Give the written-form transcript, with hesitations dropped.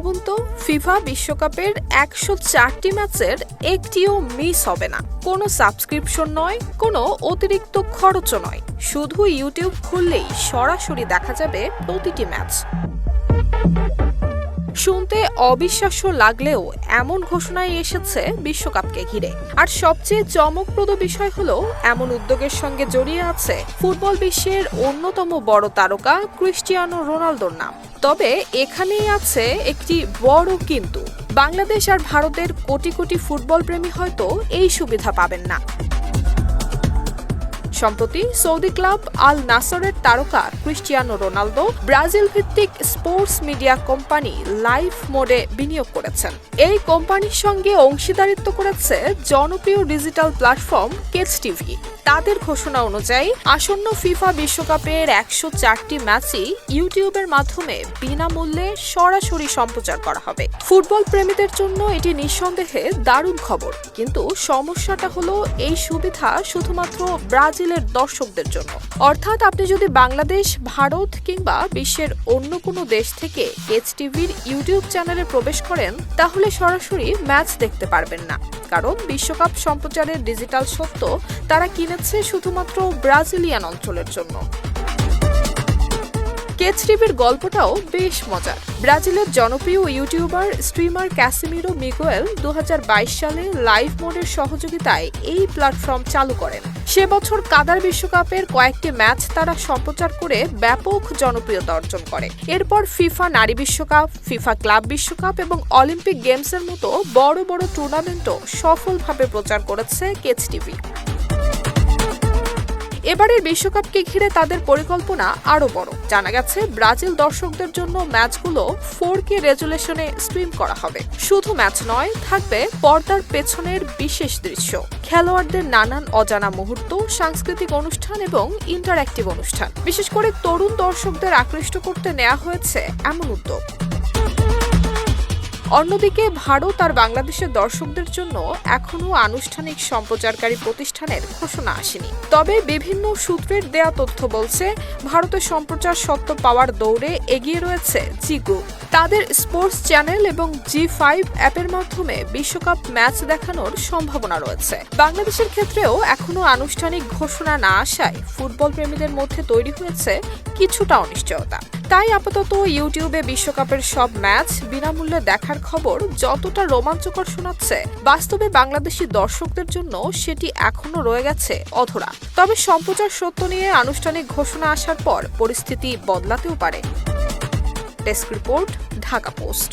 ভাবুন তো, ফিফা বিশ্বকাপের 104টি ম্যাচের একটিও মিস হবে না। কোনো সাবস্ক্রিপশন নয়, কোনো অতিরিক্ত খরচও নয়, শুধু ইউটিউব খুললেই সরাসরি দেখা যাবে প্রতিটি ম্যাচ। শুনতে অবিশ্বাস্য লাগলেও এমন ঘোষণাই এসেছে বিশ্বকাপকে ঘিরে। আর সবচেয়ে চমকপ্রদ বিষয় হলো, এমন উদ্যোগের সঙ্গে জড়িয়ে আছে ফুটবল বিশ্বের অন্যতম বড় তারকা ক্রিস্টিয়ানো রোনালদোর নাম। তবে এখানেই আছে একটি বড় কিন্তু। বাংলাদেশ আর ভারতের কোটি কোটি ফুটবল প্রেমী হয়তো এই সুবিধা পাবেন না। সম্প্রতি সৌদি ক্লাব আল নাসরের তারকা ক্রিস্টিয়ানো রোনালদো ব্রাজিল ভিত্তিক স্পোর্টস মিডিয়া কোম্পানি লাইভ মোডে বিনিয়োগ করেছেন। এই কোম্পানির সঙ্গে অংশীদারিত্ব করেছে জনপ্রিয় ডিজিটাল প্ল্যাটফর্ম কেচ টিভি। তাদের ঘোষণা অনুযায়ী আসন্ন ফিফা বিশ্বকাপের 104টি ম্যাচই ইউটিউবের মাধ্যমে বিনামূল্যে সরাসরি সম্প্রচার করা হবে। ফুটবল প্রেমীদের জন্য এটি নিঃসন্দেহে দারুণ খবর, কিন্তু সমস্যাটা হলো এই সুবিধা শুধুমাত্র ব্রাজিলের দর্শকদের জন্য। অর্থাৎ আপনি যদি বাংলাদেশ, ভারত কিংবা বিশ্বের অন্য কোনো দেশ থেকে কেচ টিভির ইউটিউব চ্যানেলে প্রবেশ করেন, তাহলে সরাসরি ম্যাচ দেখতে পারবেন না, কারণ বিশ্বকাপ সম্প্রচারের ডিজিটাল সত্ত্ব তারা কিনেছে শুধুমাত্র ব্রাজিলিয়ান অঞ্চলের জন্য। কেচ টিভির গল্পটাও বেশ মজার। ব্রাজিলের জনপ্রিয় ইউটিউবার স্ট্রিমার ক্যাসিমিরো মিগুয়েল 2022 সালে লাইভ মোডের সহযোগিতায় এই প্ল্যাটফর্ম চালু করেন। সে বছর কাতার বিশ্বকাপের কয়েকটি ম্যাচ তারা সম্প্রচার করে ব্যাপক জনপ্রিয়তা অর্জন করে। এরপর ফিফা নারী বিশ্বকাপ, ফিফা ক্লাব বিশ্বকাপ এবং অলিম্পিক গেমসের মতো বড় বড় টুর্নামেন্টও সফলভাবে প্রচার করেছে কেচ টিভি। এবারের বিশ্বকাপকে ঘিরে তাদের পরিকল্পনা আরও বড়। জানা গেছে ব্রাজিল দর্শকদের জন্য ম্যাচগুলো 4K রেজুলেশনে স্ট্রিম করা হবে। শুধু ম্যাচ নয়, থাকবে পর্দার পেছনের বিশেষ দৃশ্য, খেলোয়াড়দের নানান অজানা মুহূর্ত, সাংস্কৃতিক অনুষ্ঠান এবং ইন্টারঅ্যাক্টিভ অনুষ্ঠান। বিশেষ করে তরুণ দর্শকদের আকৃষ্ট করতে নেওয়া হয়েছে এমন উদ্যোগ। অন্যদিকে ভারত আর বাংলাদেশের দর্শকদের জন্য এখনও আনুষ্ঠানিক সম্প্রচারকারী প্রতিষ্ঠানের ঘোষণা আসেনি। তবে বিভিন্ন সূত্রের দেয়া তথ্য বলছে, ভারতের সম্প্রচার সত্ত্ব পাওয়ার দৌড়ে এগিয়ে রয়েছে জি গ্রুপ। তাদের স্পোর্টস চ্যানেল এবং G5 অ্যাপের মাধ্যমে বিশ্বকাপ ম্যাচ দেখানোর সম্ভাবনা রয়েছে। বাংলাদেশের ক্ষেত্রেও এখনও আনুষ্ঠানিক ঘোষণা না আসায় ফুটবল প্রেমীদের মধ্যে তৈরি হয়েছে কিছুটা অনিশ্চয়তা। তাই আপাতত ইউটিউবে বিশ্বকাপের সব ম্যাচ বিনামূল্যে দেখার খবর যতটা রোমাঞ্চকর শোনাচ্ছে, বাস্তবে বাংলাদেশি দর্শকদের জন্য সেটি এখনো রয়ে গেছে অধরা। তবে সম্প্রচার সত্য নিয়ে আনুষ্ঠানিক ঘোষণা আসার পর পরিস্থিতি বদলাতেও পারে। Desk report, Dhaka post.